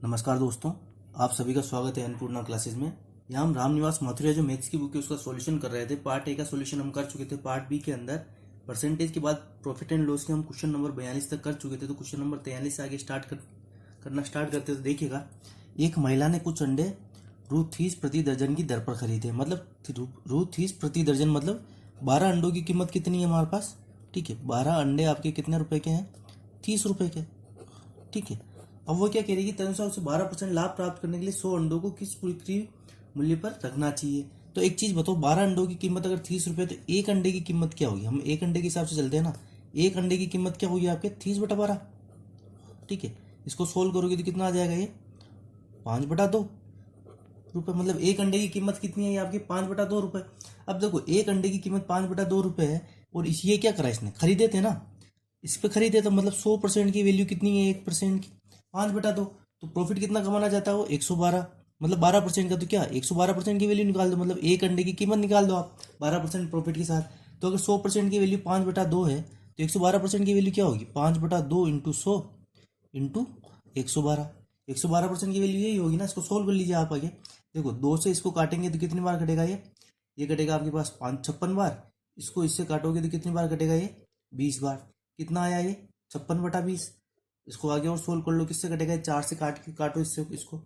नमस्कार दोस्तों, आप सभी का स्वागत है अन्नपूर्णा क्लासेस में। यहाँ हम रामनिवास माथुरिया जो मैथ्स की बुक है उसका सॉल्यूशन कर रहे थे। पार्ट ए का सॉल्यूशन हम कर चुके थे। पार्ट बी के अंदर परसेंटेज के बाद प्रॉफिट एंड लॉस के हम क्वेश्चन नंबर 42 तक कर चुके थे। तो क्वेश्चन नंबर 43 से आगे करना स्टार्ट करते तो देखिएगा, एक महिला ने कुछ अंडे ₹30 प्रति दर्जन की दर पर खरीदे। मतलब ₹30 प्रति दर्जन मतलब 12 अंडों की कीमत कितनी है हमारे पास। ठीक है, 12 अंडे आपके कितने रुपए के हैं? 30 रुपए के। ठीक है, अब वो क्या कह रही है कि तदनुसार उसे 12% लाभ प्राप्त करने के लिए 100 अंडों को किस बिक्री मूल्य पर रखना चाहिए। तो एक चीज बताओ, 12 अंडों की कीमत अगर 30 रुपए, तो एक अंडे की कीमत क्या होगी? हम एक अंडे के हिसाब से चलते हैं ना। एक अंडे की कीमत क्या होगी आपके? 30/12। ठीक है, इसको सोल्व करोगे तो कितना आ जाएगा? ये 5/2 रुपए। मतलब एक अंडे की कीमत कितनी है? ये आपकी 5/2 रुपए। अब देखो, एक अंडे की कीमत 5/2 रुपए है और ये क्या करा, इसने खरीदे थे ना, इस पे खरीदे, तो मतलब 100% की वैल्यू कितनी है? 1% की 5/2। तो प्रॉफिट कितना कमाना चाहता है वो? 112। मतलब 12% का, तो क्या 112% की वैल्यू निकाल दो। मतलब एक अंडे की कीमत निकाल दो आप 12% प्रॉफिट के साथ। तो अगर 100% की वैल्यू 5/2 है तो 112% की वैल्यू क्या होगी? 5/2 इंटू 100 इंटू 112। 112% की वैल्यू यही होगी ना। इसको सोल्व कर लीजिए आप आगे। देखो, 2 से इसको काटेंगे तो कितनी बार कटेगा? ये कटेगा आपके पास 56 बार। इसको इससे काटोगे तो कितनी बार कटेगा? ये 20 बार। कितना आया ये? 56/20। इसको आगे और सोल्व कर लो, किससे कटेगा? 4 से काटो इससे, इसको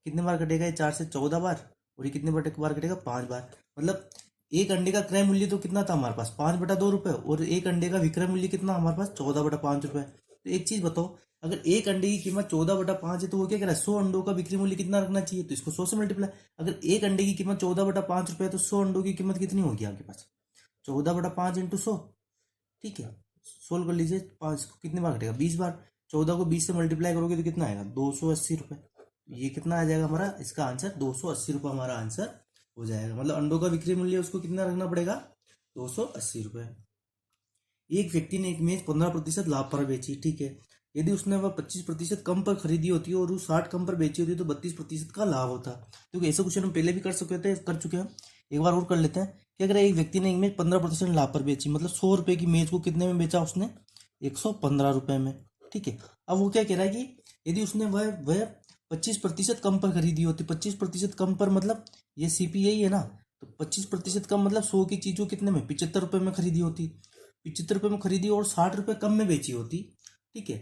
कितने बार कटेगा? ये 4 से 14 बार। और ये कितने बार कटेगा? 5 बार। मतलब एक अंडे का क्रय मूल्य तो कितना था हमारे पास? 5/2 रुपए। और एक अंडे का विक्रय मूल्य कितना हमारे पास? 14/5 रुपए। तो एक चीज बताओ, अगर एक अंडे की कीमत 14/5 है तो वो क्या कह रहा है? 100 अंडों का बिक्री मूल्य कितना रखना चाहिए? तो इसको 100 से मल्टीप्लाई। अगर एक अंडे की कीमत 14/5 रुपए है तो 100 अंडों की कीमत कितनी होगी आपके पास? 14/5 इंटू 100। ठीक है, सोल्व कर लीजिए। 5 को कितनी बार कटेगा? 20 बार। 14 को 20 से मल्टीप्लाई करोगे तो कितना आएगा? 280 रुपये। ये कितना आ जाएगा हमारा? इसका आंसर 280 रुपये हमारा आंसर हो जाएगा। मतलब अंडों का बिक्री मूल्य उसको कितना रखना पड़ेगा? 280 रुपये। एक व्यक्ति ने एक मेज 15% लाभ पर बेची। ठीक है, यदि उसने वह 25% कम पर खरीदी होती है और वो 60 कम पर बेची होती तो 32% का लाभ होता। क्योंकि ऐसा क्वेश्चन हम पहले भी कर चुके हैं। एक बार और कर लेते हैं कि अगर एक व्यक्ति ने एक मेज 15% लाभ पर बेची, मतलब 100 रुपए की मेज को कितने में बेचा उसने? 115 रुपए में। ठीक है, अब वो क्या कह रहा है कि यदि उसने वह 25% कम पर खरीदी होती। 25% कम पर मतलब ये सीपीआई है ना। तो 25% कम मतलब 100 की चीज को कितने में? 75 रुपए में खरीदी होती। 75 रुपए में खरीदी और 60 रुपए कम में बेची होती। ठीक है,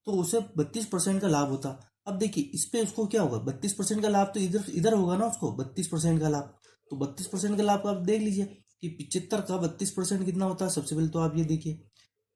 तो उसे 32% का लाभ होता। अब देखिए, इस पे उसको क्या होगा? 32% का लाभ तो इधर इधर होगा ना उसको, 32% का लाभ। तो 32% का लाभ को आप देख लीजिए कि 75 का 32% कितना होता है। सबसे पहले तो आप ये देखिए,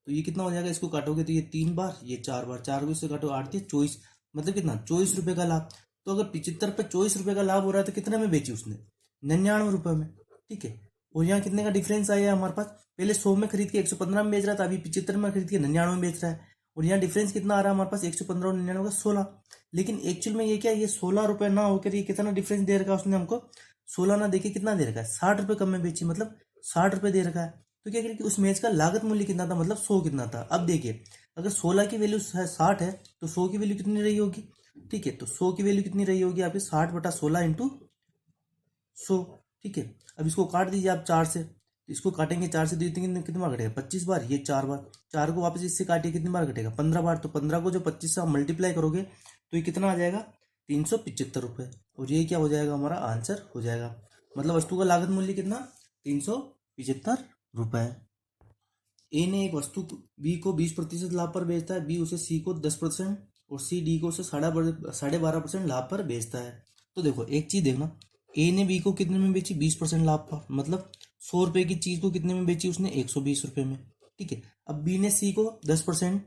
तो ये कितना हो जाएगा? इसको काटोगे तो ये 3 बार, ये 4 बार। 4 को इससे काटो, 8 24। मतलब कितना? 24 रुपए का लाभ। तो अगर 75 पे 24 रुपए का लाभ हो रहा है तो कितने में बेची उसने? 99 रुपए में। ठीक है, और यहाँ कितने का डिफरेंस आया हमारे पास? पहले 100 में खरीद के 115 में बेच रहा था, अभी 75 में खरीद के 99 में बेच रहा है। और यहाँ डिफरेंस कितना आ रहा है हमारे पास? 115 और 99 का 16। लेकिन एक्चुअल में ये क्या, ये 16 रुपए ना होकर ये कितना डिफरेंस दे रखा है उसने हमको? 16 ना देके कितना दे रखा है? 60 रुपए कम में बेची, मतलब 60 रुपए दे रखा है। तो क्या करें कि उस मेज का लागत मूल्य कितना था? मतलब 100 कितना था। अब देखिए, अगर 16 की वैल्यू 60 है तो 100 की वैल्यू कितनी रही होगी? ठीक है, तो 100 की वैल्यू कितनी रही होगी आपकी? 60/16 इंटू 100। ठीक है, अब इसको काट दीजिए आप 4 से। तो इसको काटेंगे 4 से, कितनी बार कटेगा? 25 बार। ये 4 बार। 4 को वापस इससे काटिए, कितनी बार कटेगा? 15 बार। तो 15 को जो 25 से आप मल्टीप्लाई करोगे तो ये कितना आ जाएगा? 375 रुपये। और ये क्या हो जाएगा? हमारा आंसर हो जाएगा। मतलब वस्तु का लागत मूल्य कितना? 375 रुपये। ए ने एक वस्तु बी को 20% लाभ पर बेचता है। बी उसे सी को 10% और सी डी को उसे 12.5% लाभ पर बेचता है। तो देखो, एक चीज देखना, ए ने बी को कितने में बेची? 20% लाभ पर। मतलब 100 रुपए की चीज को कितने में बेची उसने? 120 रुपए में। ठीक है, अब बी ने सी को 10%।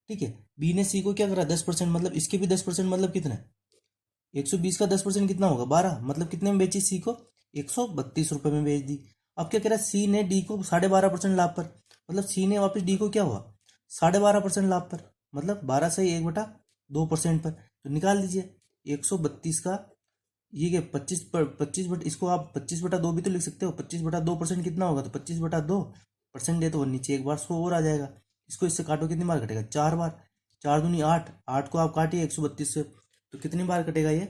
ठीक है, बी ने सी को क्या करा? 10%। मतलब इसके भी 10%, मतलब कितना? 120 का 10% कितना होगा? 12। मतलब कितने में बेची सी को? 132 रुपए में बेच दी। अब क्या कह रहा है? सी ने डी को 12.5% लाभ पर। मतलब सी ने वापस डी को क्या हुआ? 12.5% लाभ पर। मतलब 12 से 1/2% पर। तो निकाल दीजिए 132 का, ये क्या 25 बट इसको आप 25/2 भी तो लिख सकते हो। 25/2% कितना होगा? तो 25/2% है तो नीचे एक बार 100 और आ जाएगा। इसको इससे काटो, कितनी बार कटेगा? 4 बार। 4 दूनी 8। 8 को आप काटिए 132 से, तो कितनी बार कटेगा ये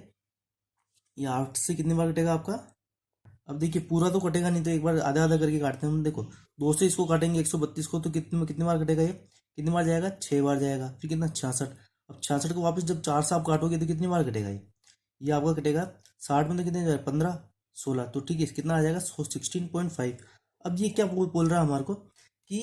8 से कितनी बार कटेगा आपका? अब देखिए, पूरा तो कटेगा नहीं, तो एक बार आधा आधा करके काटते हैं हम। देखो, 2 से इसको काटेंगे 132 को, तो कितनी कितनी बार कटेगा ये? कितनी बार जाएगा? 6 बार जाएगा। फिर कितना? 66। अब 66 को वापस जब 4 से आप काटोगे तो कितनी बार कटेगा ये आपका कटेगा 60 में, तो कितने जाएगा 15 16, तो ठीक है कितना आ जाएगा 16.5। अब ये क्या बोल रहा है हमारे को कि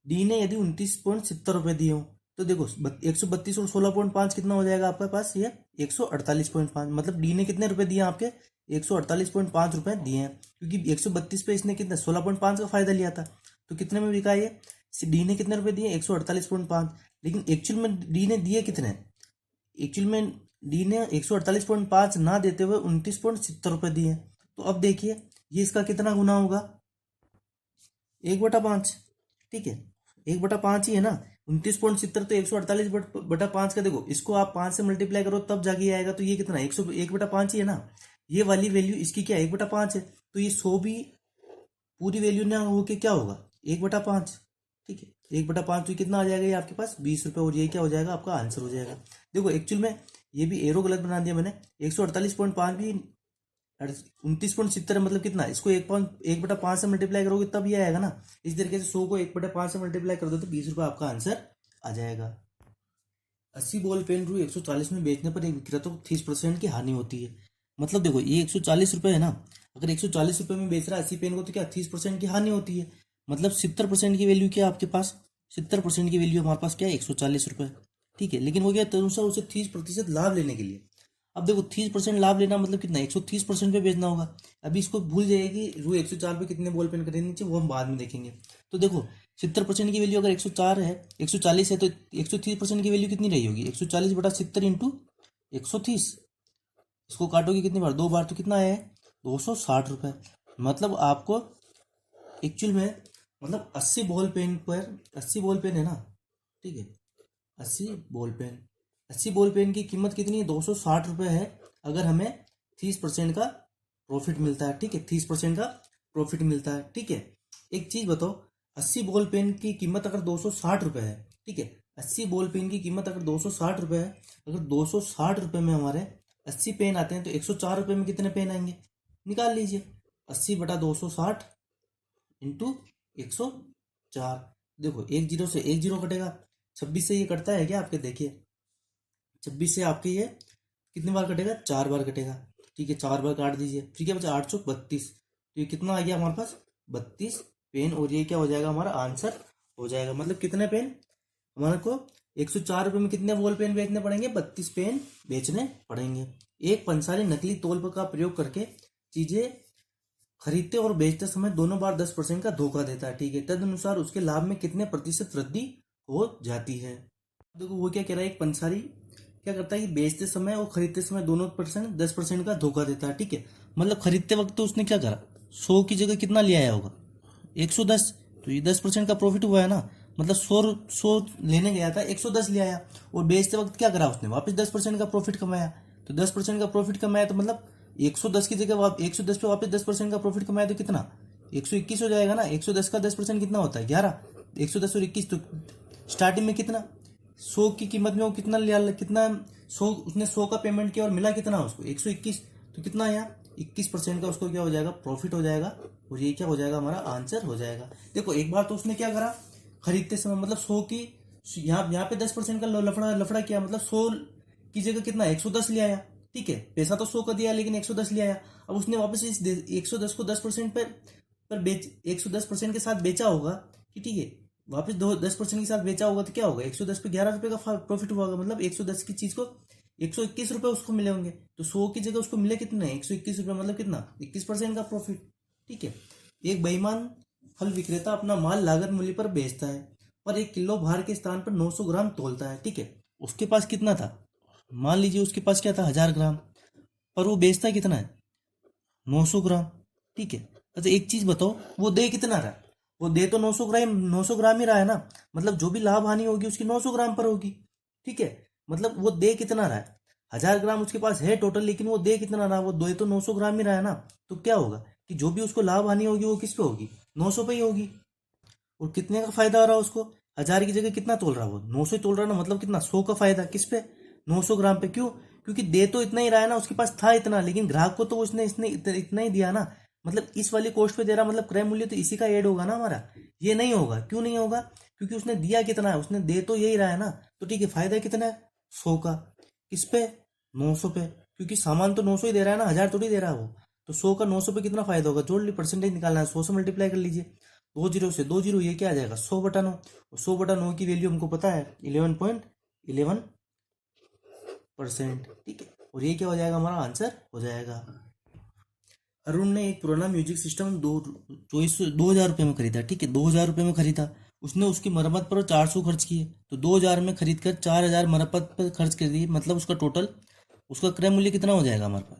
डी ने यदि 29.70 रुपये दिए हो तो देखो 132 और 16.5 कितना हो जाएगा आपके पास ये 148.5, मतलब डी ने कितने रुपए दिए आपके 148.5 रुपए दिए हैं, क्योंकि 132 पे इसने कितना 16.5 का फायदा लिया था, तो कितने में बिका ये डी ने कितने रुपए दिए 148.5, लेकिन एक्चुअल में डी ने दिए कितने, एक्चुअल में डी ने 148.5 ना देते हुए 29.70 रुपए दिए। तो अब देखिए ये इसका कितना गुना होगा 1/5, ठीक है 1/5 ही है ना, 29.70 तो 148/5 का, देखो इसको आप 5 से मल्टीप्लाई करो तब जाके आएगा, तो ये कितना 1/5 ही है ना, ये वाली वैल्यू इसकी क्या 1/5 है, तो ये 100 भी पूरी वैल्यू ना होके क्या होगा 1/5, ठीक है 1/5, तो कितना आ जाएगा ये आपके पास 20 रुपये, और ये क्या हो जाएगा आपका आंसर हो जाएगा। देखो एक्चुअल में ये भी एरो गलत बना दिया मैंने, 148.5 भी 29.70 मतलब कितना, इसको 1/5 से मल्टीप्लाई करोगे तब ये आएगा ना, इस तरीके से 100 को 1/5 से मल्टीप्लाई कर दो तो 20 रुपये आपका आंसर आ जाएगा। 80 बॉल पेन रू 140 में बेचने पर एक विक्रेता को 30% की हानि होती है। मतलब देखो ये 140 रुपये है ना, अगर 140 रुपये में बेच रहा है 80 पेन को तो क्या 30% की हानि होती है, मतलब 70% की वैल्यू क्या आपके पास, 70% की वैल्यू हमारे पास क्या है 140 रुपये, ठीक है। लेकिन वो क्या तदनुसार उसे 30% लाभ लेने के लिए, अब देखो 30% लाभ लेना मतलब कितना 130% पे बेचना होगा। अभी इसको भूल जाएगी रू 104 पे कितने बॉल पेन खरीदनी चाहिए वो हम बाद में देखेंगे। तो देखो 70% की वैल्यू अगर 104 है 140 है तो 130% की वैल्यू कितनी रही होगी 140/70 इंटू 130, इसको काटोगे कितनी बार 2 बार, तो कितना है 260 रुपये। मतलब आपको एक्चुअल में मतलब 80 बॉल पेन पर 80 बॉल पेन है ना, ठीक है 80 बॉल पेन 80 बॉल पेन की कीमत कितनी है 260 रुपये है, अगर हमें 30% का प्रॉफिट मिलता है, ठीक है 30% का प्रॉफिट मिलता है, ठीक है। एक चीज बताओ 80 बॉल पेन की कीमत अगर 260 रुपये है, ठीक है 80 बॉल पेन की कीमत अगर 260 रुपये है, अगर 260 रुपये में हमारे 80 पेन आते हैं तो 104 रुपये में कितने पेन आएंगे निकाल लीजिए, 80/260 इंटू 104, देखो एक जीरो से एक जीरो कटेगा, 26 से ये कटता है क्या आपके, देखिए 26 से आपके ये कितनी बार कटेगा 4 बार कटेगा, ठीक है 4 बार काट दीजिए, फिर क्या बचा 832, तो ये कितना आ गया हमारे पास 32 पेन, और ये क्या हो जाएगा हमारा आंसर हो जाएगा। मतलब कितने पेन हमारे को 104 रुपये में कितने बॉल पेन बेचने पड़ेंगे 32 पेन बेचने पड़ेंगे। एक पंसारी नकली तौल का प्रयोग करके चीजें खरीदते और बेचते समय दोनों बार 10% का धोखा देता है, ठीक है, तदनुसार उसके लाभ में कितने प्रतिशत वृद्धि हो जाती है। देखो वो क्या कह रहा है, एक पंसारी क्या करता है कि बेचते समय और खरीदते समय दोनों 10% का धोखा देता है, ठीक है। मतलब खरीदते वक्त तो उसने क्या करा 100 की जगह कितना ले आया होगा 110, तो ये 10% का प्रॉफिट हुआ है ना, मतलब 100 लेने गया था 110 ले आया, और बेचते वक्त क्या करा उसने वापस 10% का प्रॉफिट कमाया, तो 10% का प्रॉफिट कमाया तो मतलब 110 की जगह 110 पे वापस 10% का प्रॉफिट कमाया तो कितना 121 हो जाएगा ना, 110 का 10% कितना होता है 11, 110 और 21, तो स्टार्टिंग में कितना 100 की कीमत में वो कितना लिया, कितना 100 उसने 100 का पेमेंट किया और मिला कितना उसको 121, तो कितना आया 21% का उसको क्या हो जाएगा प्रॉफिट हो जाएगा, और ये क्या हो जाएगा हमारा आंसर हो जाएगा। देखो एक बार तो उसने क्या करा खरीदते समय मतलब 100 की यहाँ पे 10% का लफड़ा किया, मतलब 100 की जगह कितना 110 ले आया, ठीक है पैसा तो 100 का दिया लेकिन 110 ले आया। अब उसने वापस इस 110 को 10% पर बेच 110% के साथ बेचा होगा कि ठीक है वापस 10% के साथ बेचा होगा, तो क्या होगा 110 पे 11 रुपए का प्रॉफिट हुआ होगा, मतलब 110 की चीज को 121 रुपए उसको मिले होंगे, तो 100 की जगह उसको मिले कितने 121 रुपए, मतलब कितना 21% का प्रॉफिट, ठीक है। एक बेईमान फल विक्रेता अपना माल लागत मूल्य पर बेचता है और 1 किलो भार के स्थान पर 900 ग्राम तोलता है, ठीक है। उसके पास कितना था, मान लीजिए उसके पास क्या था 1000 ग्राम, पर वो बेचता कितना है 900 ग्राम, ठीक है। अच्छा एक चीज बताओ वो दे कितना रहा, वो दे तो 900 ग्राम ही रहा है ना, मतलब जो भी लाभ हानि होगी उसकी 900 ग्राम पर होगी, ठीक है। मतलब वो दे कितना रहा है 1000 ग्राम उसके पास है टोटल, लेकिन वो दे कितना रहा, वो दे तो 900 ग्राम ही रहा है ना, तो क्या होगा कि जो भी उसको लाभ हानि होगी वो किस पे होगी 900 पे ही होगी। और कितने का फायदा हो रहा है उसको 1000 की जगह कितना तोल रहा है वो 900 तोल रहा है ना, मतलब कितना 100 का फायदा किस पे 900 ग्राम पे, क्यों क्योंकि दे तो इतना ही रहा है ना, उसके पास था इतना, लेकिन ग्राहक को तो उसने इसने इतना ही दिया ना, मतलब इस वाली कॉस्ट पे दे रहा, मतलब क्रय मूल्य तो इसी का ऐड होगा ना हमारा, ये नहीं होगा, क्यों नहीं होगा क्योंकि उसने दिया कितना है, उसने दे तो यही रहा है ना, तो ठीक है फायदा कितना है 100 का, किस पे, 900 पे, क्योंकि सामान तो 900 ही दे रहा है ना, 1000 थोड़ी दे रहा है वो। तो 100 का 900 पे कितना फायदा होगा, जोड़ ली, परसेंटेज निकालना है, 100 से मल्टीप्लाई कर लीजिए, 2 जीरो से 2 जीरो, ये क्या आ जाएगा 100/9। 100/9 की वैल्यू हमको पता है 11.11%, ठीक है। और ये क्या हो जाएगा, हमारा आंसर हो जाएगा। अरुण ने एक पुराना म्यूजिक सिस्टम 2,000 रुपये में खरीदा, ठीक है, 2,000 रुपये में खरीदा। उसने उसकी मरम्मत पर 400 खर्च किए, तो 2,000 में खरीद कर 4,000 मरम्मत पर खर्च कर दिए, मतलब उसका टोटल, उसका क्रय मूल्य कितना हो जाएगा हमारे पास,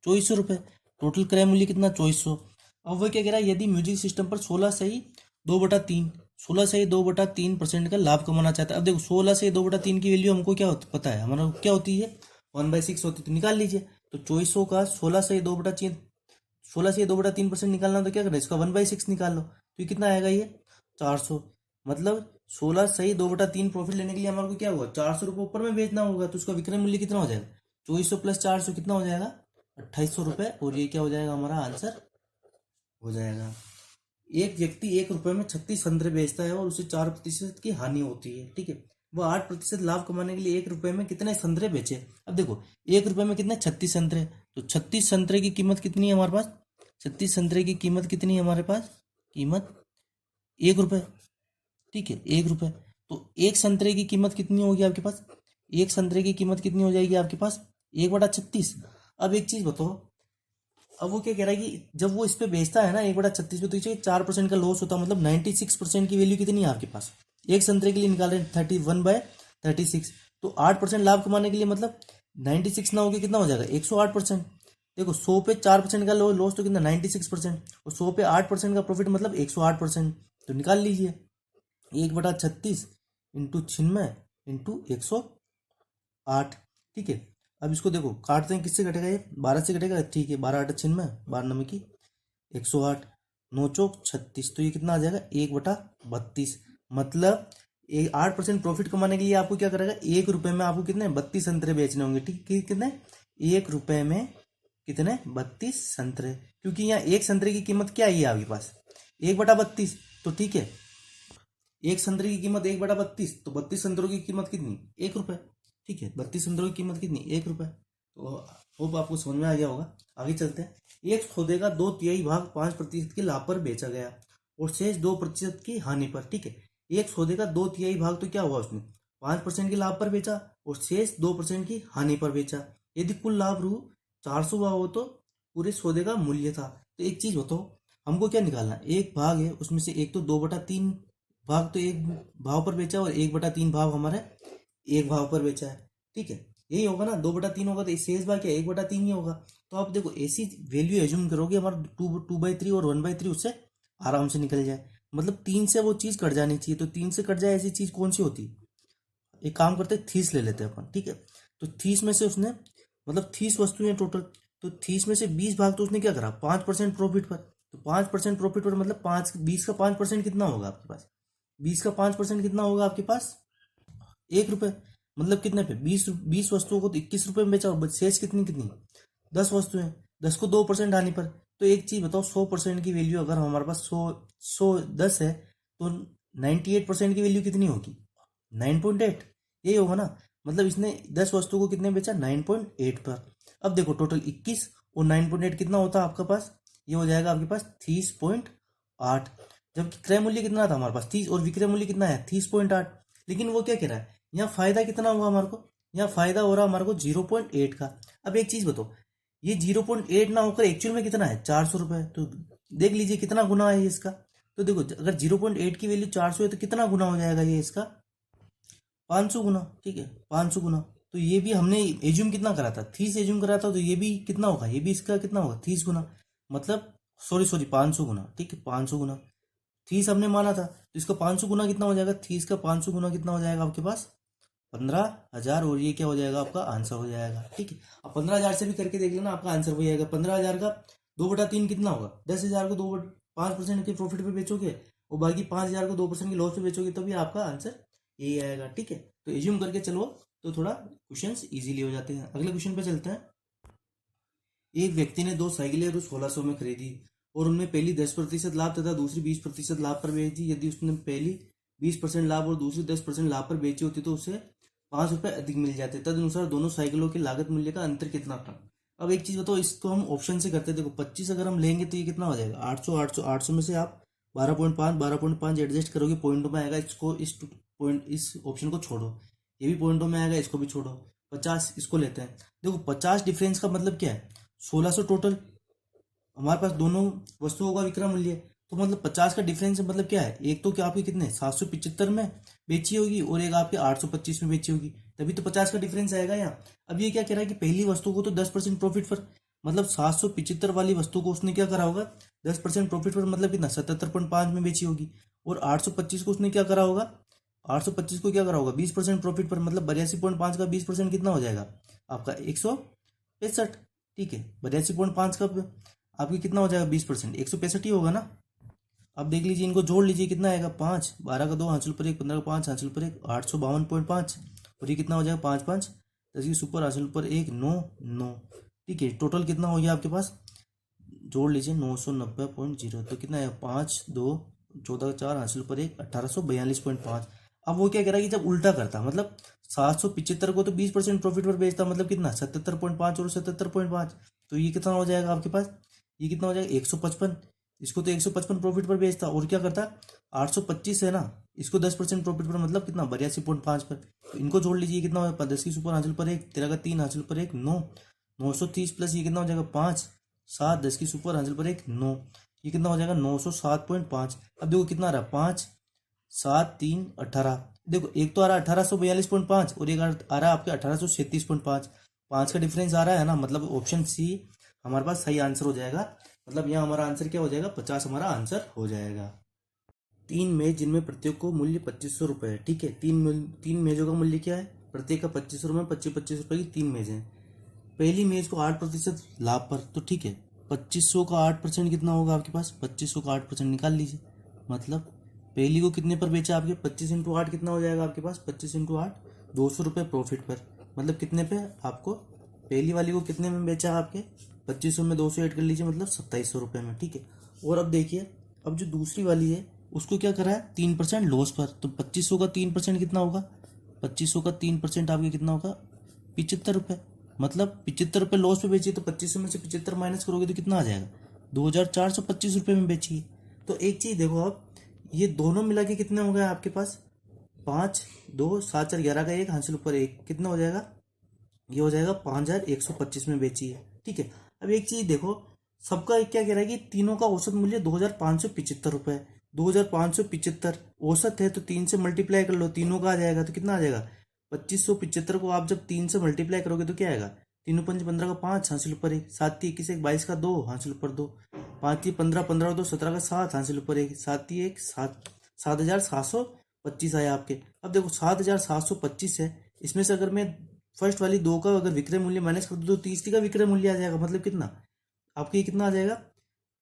2,400 रुपये। टोटल क्रय मूल्य कितना, 2,400। अब वह क्या कह रहा है, यदि म्यूजिक सिस्टम पर 16/2/3 16/2/3% का लाभ कमाना चाहता है। अब देखो 16/2/3 की वैल्यू हमको क्या पता है, हमारा क्या होती है, 1/6 होती है, तो निकाल लीजिए। तो 2,400 का 16/2/3% निकालना, तो क्या करना है, इसका 1/6 निकाल लो, तो ये कितना आएगा, ये 400। मतलब 16/2/3 प्रॉफिट लेने के लिए हमारे को क्या होगा, 400 रुपये ऊपर में बेचना होगा, तो उसका विक्रय मूल्य कितना हो जाएगा, 2,400 + 400 कितना हो जाएगा, 2,800 रुपये। और ये क्या हो जाएगा, हमारा आंसर हो जाएगा। एक व्यक्ति 1 रुपये में 36 संतरे बेचता है और उसे 4% की हानि होती है, ठीक है। वह 8% लाभ कमाने के लिए 1 रुपये में कितने संतरे बेचे। अब देखो 1 रुपये में कितने, 36 संतरे, तो 36 संतरे की कीमत कितनी है हमारे पास, 36 संतरे की कीमत कितनी है हमारे पास, कीमत 1 रुपये, ठीक है, 1 रुपये। तो एक संतरे की कीमत कितनी होगी आपके पास, एक संतरे की कीमत कितनी हो जाएगी आपके पास, 1/36। अब एक चीज बताओ, अब वो क्या कह रहा है कि जब वो इस पे बेचता है ना 1/36 पे, तो इसे 4% का लॉस होता है, मतलब 96% की वैल्यू कितनी है आपके पास, एक संतरे के लिए निकाल रहे हैं 31/36। तो 8% लाभ कमाने के लिए, मतलब 96 ना होकर कितना हो जाएगा, 108%। देखो 100 पे 4% का लॉस तो कितना, 96%, और 100 पे 8% का प्रॉफिट मतलब 108%। तो निकाल लीजिए 1/36 इंटू 96 इंटू 108, ठीक है। अब इसको देखो काटते हैं, किससे कटेगा, ये 12 से कटेगा, ठीक है, 12/8 = 96, 12 की 108, 9 चौक 36, तो ये कितना आ जाएगा, 1/32। मतलब 8% प्रॉफिट कमाने के लिए आपको क्या करेगा, 1 रुपये में आपको कितने 32 संतरे बेचने होंगे, ठीक, कितने, 1 रुपये में कितने 32 संतरे, क्योंकि यहाँ एक संतरे की कीमत क्या है आपके पास, 1/32, तो ठीक है, एक संतरे की कीमत 1/32, तो 32 संतरों की कीमत कितनी, 1 रुपये, ठीक है, 32 संतरों की कीमत कितनी, 1 रुपये। तो होप आपको समझ में आ गया होगा। आगे चलते हैं। एक सौदे का 2/3 भाग 5% के लाभ पर बेचा गया और शेष 2% की हानि पर, ठीक है। एक सौदे का 2/3 भाग तो क्या हुआ, उसने 5% के लाभ पर बेचा और शेष 2% की हानि पर बेचा। यदि कुल लाभ रू 400 हुआ हो तो पूरे सौदे का मूल्य था। तो एक चीज बताओ, हमको क्या निकालना है, एक भाग है उसमें से एक तो 2/3 भाग तो एक भाव पर बेचा और 1/3 भाव हमारे एक भाव पर बेचा है, ठीक है, यही होगा ना, 2/3 होगा तो शेष भाग क्या 1/3 ही होगा। तो आप देखो ऐसी वैल्यू एज्यूम करोगे हमारा 2/3 और 1/3 उससे आराम से निकल जाए, मतलब 3 से वो चीज कट जानी चाहिए, तो 3 से कट जाए ऐसी चीज कौन सी होती है। एक काम करते हैं, 30 ले लेते हैं अपन, ठीक है। तो 30 में से उसने, मतलब 30 वस्तुएं टोटल, तो 30 में से 20 भाग तो उसने क्या करा 5% प्रॉफिट पर। तो 5% प्रॉफिट पर मतलब 20 का 5% कितना होगा आपके पास, 20 का 5% कितना होगा आपके पास, 1 रुपये। मतलब कितने पे, 20 वस्तुओं को तो 21 रुपये में बेचा और शेष कितनी कितनी 10 वस्तुएं, 10 को 2% आने पर। तो एक चीज बताओ, 100% की वैल्यू अगर हमारे पास 10 है, तो 98% की वैल्यू कितनी होगी, 9.8, यही होगा ना। मतलब इसने 10 वस्तु को कितने बेचा, 9.8 पर। अब देखो टोटल 21 और 9.8 कितना होता है आपके पास, ये हो जाएगा आपके पास 30.8। जबकि क्रय मूल्य कितना था हमारे पास 30 और विक्रय मूल्य कितना है 30.8। लेकिन वो क्या कह रहा है, यहाँ फायदा कितना हुआ हमारे को, यहाँ फायदा हो रहा है हमारे को 0.8 का। अब एक चीज बताओ, ये 0.8 ना होकर एक्चुअल में कितना है 400 रुपये, तो देख लीजिए कितना गुना है इसका। तो देखो अगर 0.8 की वैल्यू 400 है तो कितना गुना हो जाएगा ये इसका, 500 गुना, ठीक है, 500 गुना। तो ये भी हमने एज्यूम कितना करा था, 30 एज्यूम करा था, तो ये भी कितना होगा, ये भी इसका कितना होगा 30 गुना, मतलब सॉरी 500 गुना, ठीक है, 500 गुना 30 हमने माना था, तो इसका 500 गुना कितना हो जाएगा, 30 का 500 गुना कितना हो जाएगा आपके पास 15,000, और ये क्या हो जाएगा आपका आंसर हो जाएगा, ठीक है। अब 15,000 से भी करके देख लेना, आपका आंसर हो जाएगा। 15,000 का 2/3 कितना होगा, 10,000 को 5% के प्रॉफिट पे बेचोगे और बाकी 5,000 को 2% के लॉस पे बेचोगे, तभी आपका आंसर यही आएगा, ठीक है। तो एज्यूम करके चलो, तो थोड़ा क्वेश्चंस इजीली हो जाते हैं। अगले क्वेश्चन पे चलते हैं। एक व्यक्ति ने 2 साइकिलें रु 1600 में खरीदी और उनमें पहली 10% लाभ तथा दूसरी 20% लाभ पर बेची। यदि उसने पहली 20% लाभ और दूसरी 10% लाभ पर बेची होती तो उसे 5 रुपए अधिक मिल जाते। तदनुसार दोनों साइकिलों की लागत मूल्य का अंतर कितना था। अब एक चीज बताओ, इसको हम ऑप्शन से करते हैं। देखो 25 अगर हम लेंगे तो ये कितना हो जाएगा 800 800 800 में से आप 12.5 एडजस्ट करोगे, पॉइंटों में आएगा। इसको इस पॉइंट इस ऑप्शन को छोड़ो, ये भी पॉइंटों में आएगा, इसको भी छोड़ो। 50 इसको लेते हैं। देखो 50 डिफरेंस का मतलब क्या है, 1600 टोटल हमारे पास दोनों वस्तुओं का विक्रय मूल्य है। तो मतलब 50 का डिफरेंस मतलब क्या है, एक तो क्या आपकी कितने 775 में बेची होगी और एक आपके 825 में बेची होगी, तभी तो 50 का डिफरेंस आएगा यहाँ। अब ये क्या कह रहा है कि पहली वस्तु को तो 10% प्रॉफिट पर, मतलब 775 वाली वस्तु को उसने क्या करा होगा 10% प्रॉफिट पर, मतलब कितना 77.5 में बेची होगी। और 825 को उसने क्या करा होगा, 825 को क्या करा होगा 20% प्रॉफिट पर, मतलब 82.5 का 20% कितना हो जाएगा आपका 165। ठीक है, 82.5 का आपकी कितना हो जाएगा 20%, 165 ही होगा ना। अब देख लीजिए, इनको जोड़ लीजिए, कितना आएगा 5, 12 का 2 हासिल पर 1, 15 का 5 हासिल पर 1, 852.5। और ये कितना हो जाएगा 5 5 10 की सुपर हासिल पर 1, 9 9। ठीक है, टोटल कितना हो गया आपके पास, जोड़ लीजिए 990.0। तो कितना है 5 2 14 का 4 हासिल पर 1, 1842.5। अब वो क्या कह रहा है कि जब उल्टा करता, मतलब 775 को तो 20% प्रॉफिट पर बेचता, मतलब कितना 77.5 और 77.5, तो ये कितना हो जाएगा आपके पास, ये कितना हो जाएगा 155। इसको तो 155 प्रॉफिट पर बेचता, और क्या करता 825 है ना, इसको 10% प्रॉफिट पर, मतलब कितना 82.5 पर। तो इनको जोड़ लीजिए, कितना हो जाएगा 10 की सुपर हासिल पर 1, 13 का 3 हासिल पर 1, 9 930 प्लस ये कितना हो जाएगा 5 7 10 की सुपर हासिल पर 1, 9, ये कितना हो जाएगा 907.5। अब देखो कितना आ रहा है 5 7 3 18। देखो एक तो आ रहा है 1842.5 और एक आ रहा है आपके 1836.5, 5 का डिफरेंस आ रहा है ना, मतलब ऑप्शन सी हमारे पास सही आंसर हो जाएगा। मतलब यहाँ हमारा आंसर क्या हो जाएगा 50 हमारा आंसर हो जाएगा। 3 मेज जिनमें प्रत्येक को मूल्य 2500 रुपये है। ठीक है, तीन मेजों का मूल्य क्या है, प्रत्येक का 2500 रुपये, 25 रुपये की 3 मेज हैं। पहली मेज को 8% लाभ पर, तो ठीक है 2500 का 8% कितना होगा आपके पास, 2500 का 8% निकाल लीजिए। मतलब पहली को कितने पर बेचा आपके 25 × 8 कितना हो जाएगा आपके पास 25 × 8 200 रुपये प्रॉफिट पर, मतलब कितने पे आपको पहली वाली को कितने में बेचा आपके 2500 में 200 ऐड कर लीजिए, मतलब 2700 रुपये में। ठीक है, और अब देखिए, अब जो दूसरी वाली है उसको क्या करा है 3% लॉस पर, तो 2500 का 3% कितना होगा, 2500 का 3% आपके कितना होगा 75 रुपये, मतलब 75 रुपये लॉस पे बेची, तो 2500 में से 75 माइनस करोगे तो कितना आ जाएगा 2425 रुपये में बेची। तो एक चीज देखो, आप ये दोनों मिला के कितने हो गए आपके पास 5 2 7 4 11 का 1 हासिल ऊपर 1, कितना हो जाएगा ये हो जाएगा 5125 में बेची है। ठीक है, अब एक चीज देखो, सबका क्या कह रहा है कि तीनों का औसत मूल्य 2575 रुपये है। 2575 औसत है, तो 3 से मल्टीप्लाई कर लो, तीनों का आ जाएगा, तो कितना आ जाएगा 2575 को आप जब 3 से मल्टीप्लाई करोगे तो क्या आएगा, 3 5 15 का 5 हासिल ऊपर 1, 7 21 1 22 का 2 हासिल ऊपर 2, 5 15 15 2 17 का 7 हासिल ऊपर 1, 7 1 7 7725 आया आपके। अब देखो 7725 है, इसमें से अगर मैं फर्स्ट वाली दो का अगर विक्रय मूल्य माइनस कर दो तो तीसरी का विक्रय मूल्य आ जाएगा, मतलब कितना आपके कितना आ जाएगा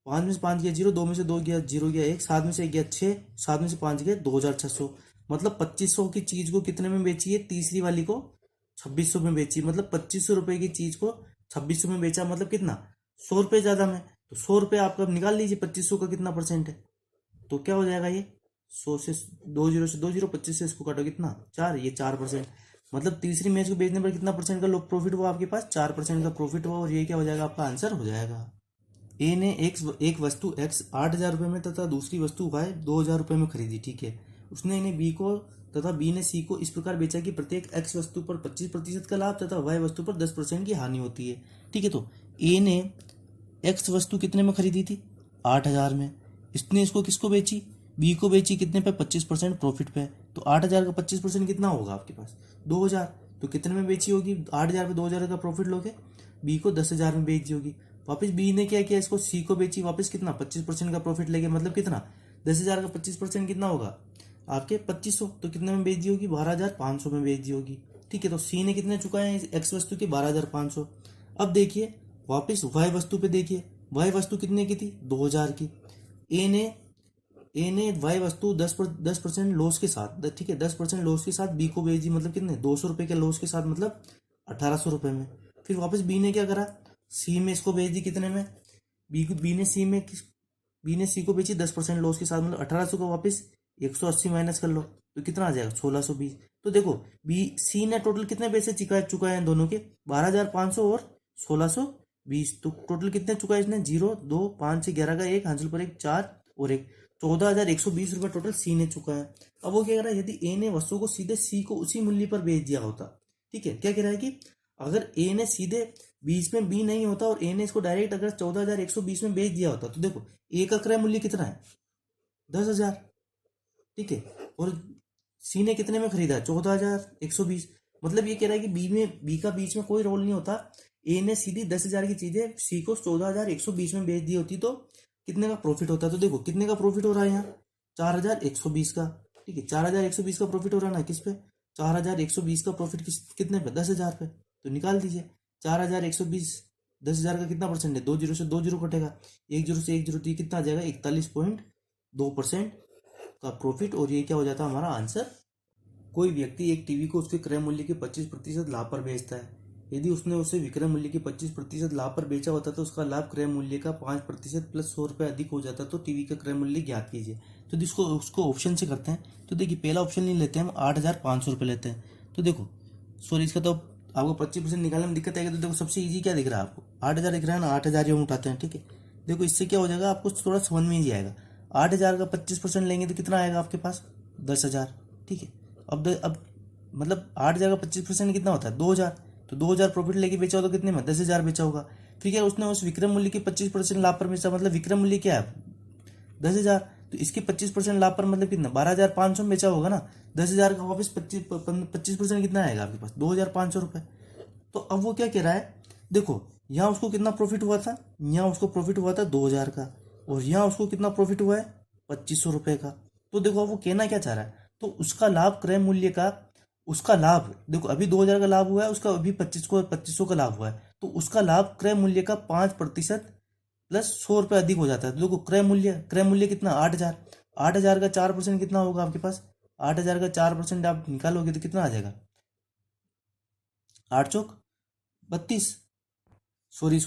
5 में से 5 गया 0, 2 में से 2 गया 0 गया 1, 7 में से 1 गया 6, 7 में से 5 गया 2600, मतलब 2500 की चीज को कितने में बेची है, तीसरी वाली को 2600 में बेची, मतलब 2500 रुपए की चीज को 2600 में बेचा, मतलब कितना 100 रुपये ज्यादा में। तो 100 रुपये आपका निकाल लीजिए 2500 का कितना परसेंट है, तो क्या हो जाएगा ये 100 से 2 0 से 2 0, 25 से इसको काटो कितना 4, ये 4%, मतलब तीसरी मैच को बेचने पर कितना परसेंट का प्रॉफिट हुआ आपके पास 4% का प्रॉफिट हुआ, और ये क्या हो जाएगा आपका आंसर हो जाएगा। ए ने एक वस्तु एक्स 8,000 रुपये में तथा दूसरी वस्तु वाई 2,000 रुपये में खरीदी। ठीक है, उसने इन्हें बी को तथा बी ने सी को इस प्रकार बेचा कि प्रत्येक एक्स वस्तु पर 25% का लाभ तथा वाई वस्तु पर 10% की हानि होती है। ठीक है, तो ए ने एक्स वस्तु कितने में खरीदी थी 8,000 में, इसने इसको किसको बेची बी को बेची कितने पे 25% प्रॉफिट पे, तो 8,000 का 25% कितना होगा आपके पास 2,000, तो कितने में बेची होगी 8,000 पे 2,000 का प्रॉफिट लोगे बी को 10,000 में बेच दी होगी। वापस बी ने क्या किया इसको सी को बेची, वापस कितना 25% का प्रॉफिट लेके, मतलब कितना 10,000 का 25% कितना होगा आपके 2500, तो कितने में बेच दी होगी 12,500 में बेच दी होगी। ठीक है, तो सी ने कितने चुकाए हैं एक्स वस्तु के 12,500। अब देखिए वापस वाई वस्तु पे देखिए, वाई वस्तु कितने की थी 2,000 की, ए ने वाई वस्तु 10% लॉस के साथ, ठीक है 10% लॉस के साथ बी को बेच दी, मतलब कितने 200 रुपये के लॉस के साथ, मतलब 1,800 रुपये में। फिर वापस बी ने क्या करा सी में इसको बेच दी कितने में, बी ने सी को बेची 10% लॉस के साथ, मतलब 1,800 को वापस 180 माइनस कर लो तो कितना आ जाएगा 1,620, तो देखो बी सी ने टोटल कितने पैसे चुकाए हैं दोनों के 12,500 और 1,620। तो टोटल कितने चुका है इसने 0 2 5 से 11 का एक हासिल पर एक 4 और एक 14,120 रुपये टोटल सी ने चुका है। अब वो क्या कह रहा है, यदि ए ने वस्तु को सीधे सी को उसी मूल्य पर बेच दिया होता, ठीक है, क्या कह रहा है कि अगर ए ने सीधे बीच में बी नहीं होता और ए ने इसको डायरेक्ट अगर 14,120 में बेच दिया होता, तो देखो ए का क्रय मूल्य कितना है 10,000, ठीक है, और सी ने कितने में खरीदा 14,120। मतलब ये कह रहा है कि बी का बीच में कोई रोल नहीं होता। ए ने सीधी 10,000 की चीजें सी को 14,120 में बेच दी होती तो कितने का प्रॉफिट होता है। तो देखो कितने का प्रॉफिट हो रहा है यहाँ 4,120 का, ठीक है, 4,120 का प्रॉफिट हो रहा है ना किस पे 4,120 का प्रॉफिट कितने पे 10,000 पे। तो निकाल दीजिए 4,120 10,000 का कितना परसेंट है 2 जीरो से 2 जीरो कटेगा, 1 जीरो से 1 जीरो, तो ये कितना आ जाएगा 41.2% का प्रॉफिट। और ये क्या हो जाता है हमारा आंसर। कोई व्यक्ति एक टीवी को उसके क्रय मूल्य के 25% लाभ पर बेचता है। यदि उसने उसे विक्रय मूल्य के 25% लाभ पर बेचा होता तो उसका लाभ क्रय मूल्य का 5% प्लस 100 रुपये अधिक हो जाता। तो टीवी का क्रय मूल्य ज्ञात कीजिए। तो इसको उसको ऑप्शन से करते हैं। तो देखिए पहला ऑप्शन नहीं लेते हम 8,500 रुपये लेते हैं। तो देखो सॉरी इसका तो आपको 25% निकालने में दिक्कत आएगी। तो देखो सबसे ईजी क्या दिख रहा है आपको 8,000 दिख रहा है ना, 8,000 हम उठाते हैं, ठीक है। देखो इससे क्या हो जाएगा आपको थोड़ा समझ में ही आएगा। 8,000 का 25% लेंगे तो कितना आएगा आपके पास 10,000, ठीक है। अब मतलब 8,000 का 25% कितना होता है 2,000। तो 2,000 प्रॉफिट लेके बेचा हो तो कितने में 10,000 बेचा होगा। फिर क्या उसने उस विक्रय मूल्य के 25% लाभ पर बेचा, मतलब विक्रय मूल्य क्या है 10,000। तो इसके 25% लाभ पर मतलब कितना 12,500 में बेचा होगा ना। 10,000 का वापस 25% कितना आएगा आपके पास 2,500 रुपये। तो अब वो क्या कह रहा है, देखो यहाँ उसको कितना प्रॉफिट हुआ था, यहाँ उसको प्रॉफिट हुआ था 2,000 का, और यहाँ उसको कितना प्रॉफिट हुआ है 2,500 रुपये का। तो देखो वो कहना क्या चाह रहा है, तो उसका लाभ क्रय मूल्य का उसका लाभ देखो अभी 2,000 का लाभ हुआ है, उसका अभी 2500 का लाभ हुआ है। तो उसका लाभ क्रय मूल्य का 5% प्लस 100 रुपये अधिक हो जाता है। तो देखो क्रय मूल्य कितना 8,000, 8,000 का 4% कितना होगा आपके पास 8,000 का 4% आप निकालोगे तो कितना आ जाएगा 8 चौक 32। सॉरी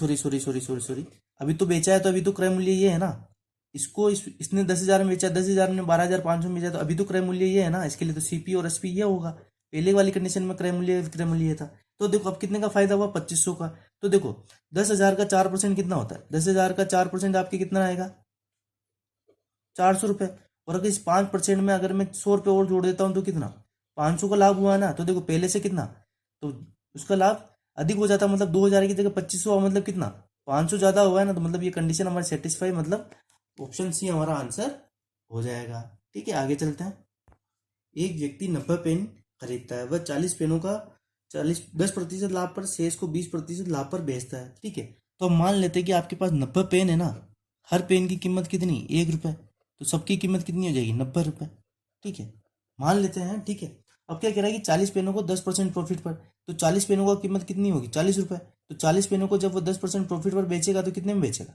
अभी तो बेचा है तो अभी तो क्रय मूल्य ये है ना। इसने 10,000 में बेचा, 10,000 में 12,500 में बेचा, तो अभी तो क्रय मूल्य ये है ना। इसके लिए तो सीपी और एसपी ये होगा। पहले वाली कंडीशन में क्रय मूल्य विक्रय मूल्य ये था। तो देखो अब कितने का फायदा हुआ 2,500 का। तो देखो 10,000 का 4% कितना होता है 10,000 का 4% आपके कितना आएगा 400 रुपये। और अगर इस 5% में अगर मैं 100 रुपये और जोड़ देता हूँ तो कितना 500 का लाभ हुआ ना। तो देखो पहले से कितना तो उसका लाभ अधिक हो जाता, मतलब 2,000 की जगह 2,500 मतलब कितना 500 ज्यादा हुआ है ना। तो मतलब ये कंडीशन हमारी सेटिस्फाई, मतलब ऑप्शन सी हमारा आंसर हो जाएगा। ठीक है आगे चलते हैं। एक व्यक्ति 90 पेन खरीदता है, वह 40 पेनों का 10% लाभ पर शेष को 20% लाभ पर बेचता है, ठीक है। तो अब मान लेते हैं कि आपके पास 90 पेन है ना, हर पेन की कीमत कितनी 1 रुपये, तो सबकी कीमत कितनी हो जाएगी 90 रुपये, ठीक है, मान लेते हैं, ठीक है। अब क्या कह रहा है कि 40 पेनों को 10% प्रॉफिट पर, तो 40 पेनों का कीमत कितनी होगी 40 रुपये। तो 40 पेनों को जब वो 10% प्रॉफिट पर बेचेगा तो कितने में बेचेगा,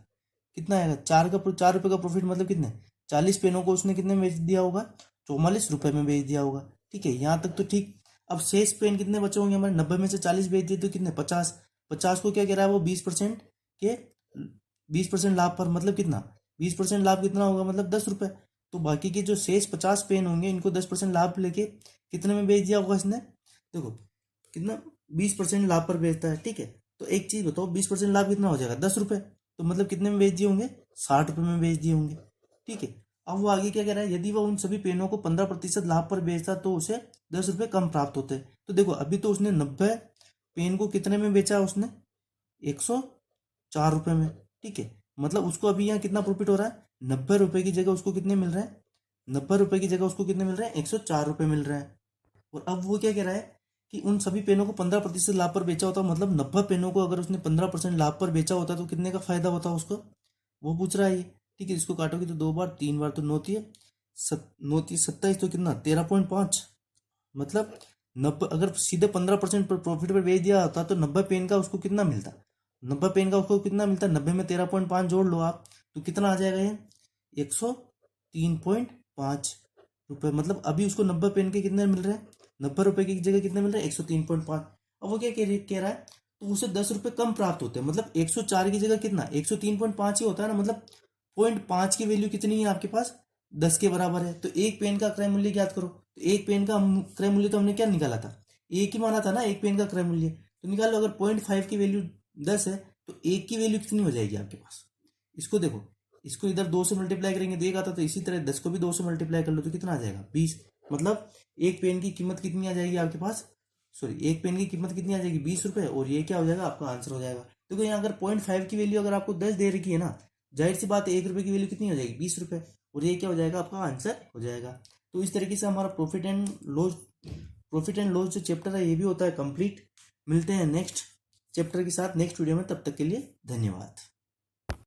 कितना आएगा 4 रुपये का प्रॉफिट, मतलब कितने 40 पेनों को उसने कितने में बेच दिया होगा 44 रुपये में बेच दिया होगा, ठीक है, यहाँ तक तो ठीक। अब शेष पेन कितने बचे होंगे हमारे 90 में से 40 बेच दिए तो कितने 50 को क्या कह रहा है वो 20% के 20% लाभ पर, मतलब कितना 20% लाभ कितना होगा मतलब 10 रुपये। तो बाकी के जो शेष 50 पेन होंगे इनको 10% लाभ लेके कितने में बेच दिया होगा इसने, देखो कितना 20% लाभ पर बेचता है, ठीक है। तो एक चीज बताओ 20% लाभ कितना हो जाएगा 10 रुपये, तो मतलब कितने में बेच दिए होंगे 60 रुपये में बेच दिए होंगे, ठीक है। अब वो आगे क्या कह रहा है, यदि वह उन सभी पेनों को 15% लाभ पर बेचता तो उसे 10 रुपये कम प्राप्त होते। तो देखो अभी तो उसने 90 पेन को कितने में बेचा उसने 104 रुपये में, ठीक है, मतलब उसको अभी यहाँ कितना प्रॉफिट हो रहा है 90 रुपये की जगह उसको कितने मिल रहे हैं 90 रुपये की जगह उसको कितने मिल रहे हैं 104 रुपये मिल रहे हैं। और अब वो क्या कह रहा है कि उन सभी पेनों को 15% लाभ पर बेचा होता, मतलब 90 पेनों को अगर उसने 15% लाभ पर बेचा होता तो कितने का फायदा होता उसको, वो पूछ रहा है ये, ठीक है। इसको काटोगे तो 2 बार 3 बार तो 9 27 तो कितना 13.5, मतलब 90 अगर सीधे 15% प्रॉफिट पर बेच दिया होता तो 90 पेन का उसको कितना मिलता 90 पेन का उसको कितना मिलता 90 में 13.5 जोड़ लो आप तो कितना आ जाएगा ये 103.5 रुपये। मतलब अभी उसको 90 पेन के कितने मिल रहे हैं 90 रुपये की जगह कितने मिल रहे हैं 103.5। अब वो क्या कह रहा है तो उसे 10 रुपये कम प्राप्त होते हैं, मतलब 104 की जगह कितना 103.5 ही होता है ना, मतलब 0.5 की वैल्यू कितनी है आपके पास 10 के बराबर है, तो एक पेन का क्रय मूल्य ज्ञात करो। तो एक पेन का क्रय मूल्य तो हमने क्या निकाला था, एक ही माना था ना एक पेन का क्रय मूल्य, तो निकालो। अगर 0.5 की वैल्यू 10 है तो एक की वैल्यू कितनी हो जाएगी आपके पास। इसको देखो, इसको इधर 2 से मल्टीप्लाई करेंगे तो एक आता, तो इसी तरह 10 को भी 2 से मल्टीप्लाई कर लो तो कितना आ जाएगा 20। मतलब एक पेन की कीमत कितनी आ जाएगी आपके पास, सॉरी एक पेन की कीमत कितनी आ जाएगी 20 रुपए, और ये क्या हो जाएगा आपका आंसर हो जाएगा। देखो यहाँ अगर 0.5 की वैल्यू अगर आपको 10 दे रखी है ना, जाहिर सी बात है 1 रुपए की वैल्यू कितनी हो जाएगी 20 रुपए, और ये क्या हो जाएगा आपका आंसर हो जाएगा। तो इस तरीके से हमारा प्रॉफिट एंड लॉस जो चैप्टर है ये भी होता है कंप्लीट। मिलते हैं नेक्स्ट चैप्टर के साथ नेक्स्ट वीडियो में, तब तक के लिए धन्यवाद।